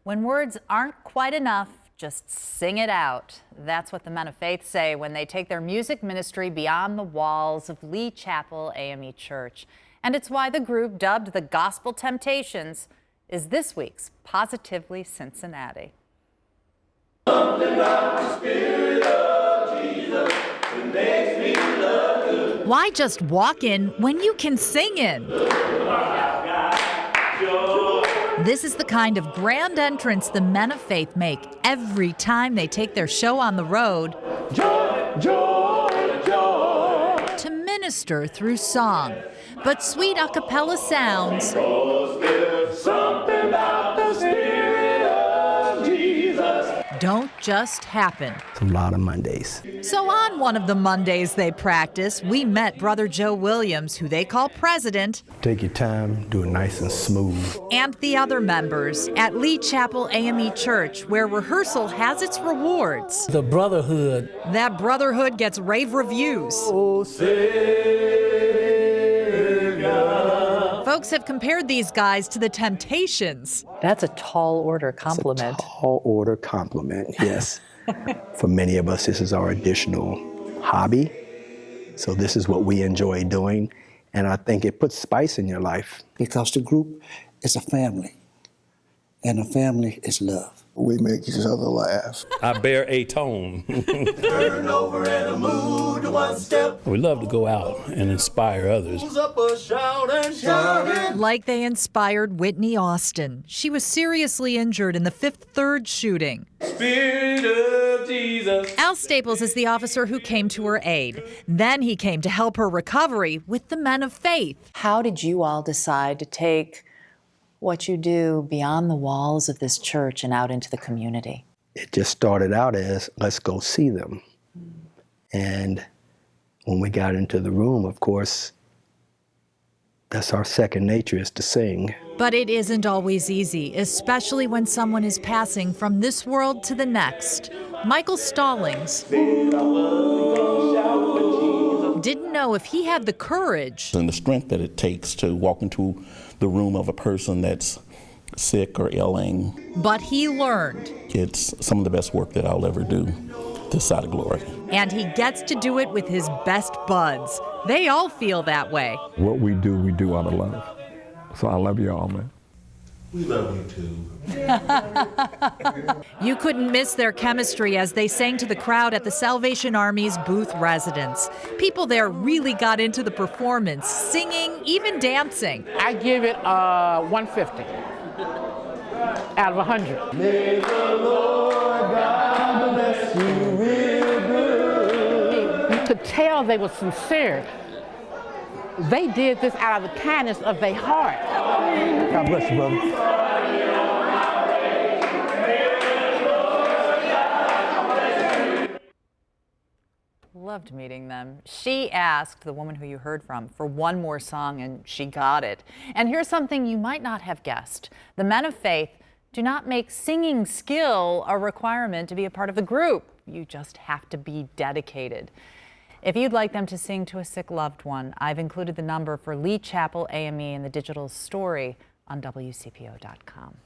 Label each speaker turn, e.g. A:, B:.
A: When words aren't quite enough, just sing it out. That's what the Men of Faith say when they take their music ministry beyond the walls of Lee Chapel AME Church. And it's why the group, dubbed the Gospel Temptations, is this week's Positively Cincinnati. Something about the Spirit of Jesus that makes me look good. Why just walk in when you can sing in? This is the kind of grand entrance the Men of Faith make every time they take their show on the road. Joy, joy, joy. To minister through song. But sweet a cappella sounds something about the Spirit of Jesus don't just happen.
B: It's a lot of Mondays.
A: So on one of the Mondays they practice, we met Brother Joe Williams, who they call president.
B: Take your time, do it nice and smooth.
A: And the other members at Lee Chapel AME Church, where rehearsal has its rewards.
B: The brotherhood.
A: That brotherhood gets rave reviews.
B: Oh, Savior.
A: Folks have compared these guys to the Temptations.
C: That's a tall order compliment.
B: It's a tall order compliment, yes. For many of us, this is our additional hobby. So this is what we enjoy doing. And I think it puts spice in your life.
D: Because the group is a family. And a family is love.
E: We make each other laugh.
F: I bear a tone.
E: Turn over and a mood to one step.
F: We love to go out and inspire others.
E: Up a shout and shouting.
A: Like they inspired Whitney Austin. She was seriously injured in the Fifth Third shooting.
F: Spirit of Jesus.
A: Al Staples is the officer who came to her aid. Then he came to help her recovery with the Men of Faith.
C: How did you all decide to take what you do beyond the walls of this church and out into the community?
B: It just started out as, let's go see them. And when we got into the room, of course, that's our second nature, is to sing.
A: But it isn't always easy, especially when someone is passing from this world to the next. Michael Stallings didn't know if he had the courage
G: and the strength that it takes to walk into the room of a person that's sick or ailing.
A: But he learned.
G: It's some of the best work that I'll ever do this side of glory.
A: And he gets to do it with his best buds. They all feel that way.
E: What we do out of love. So I love you all, man.
H: We love you too.
A: You couldn't miss their chemistry as they sang to the crowd at the Salvation Army's booth residence. People there really got into the performance, singing, even dancing.
I: I give it 150 out of 100.
E: May the Lord God bless you real good.
I: You could tell they were sincere. They did this out of the kindness of their heart.
B: God bless you, brother.
A: Loved meeting them. She asked, the woman who you heard from, for one more song, and she got it. And here's something you might not have guessed. The Men of Faith do not make singing skill a requirement to be a part of the group. You just have to be dedicated. If you'd like them to sing to a sick loved one, I've included the number for Lee Chapel AME in the digital story on WCPO.com.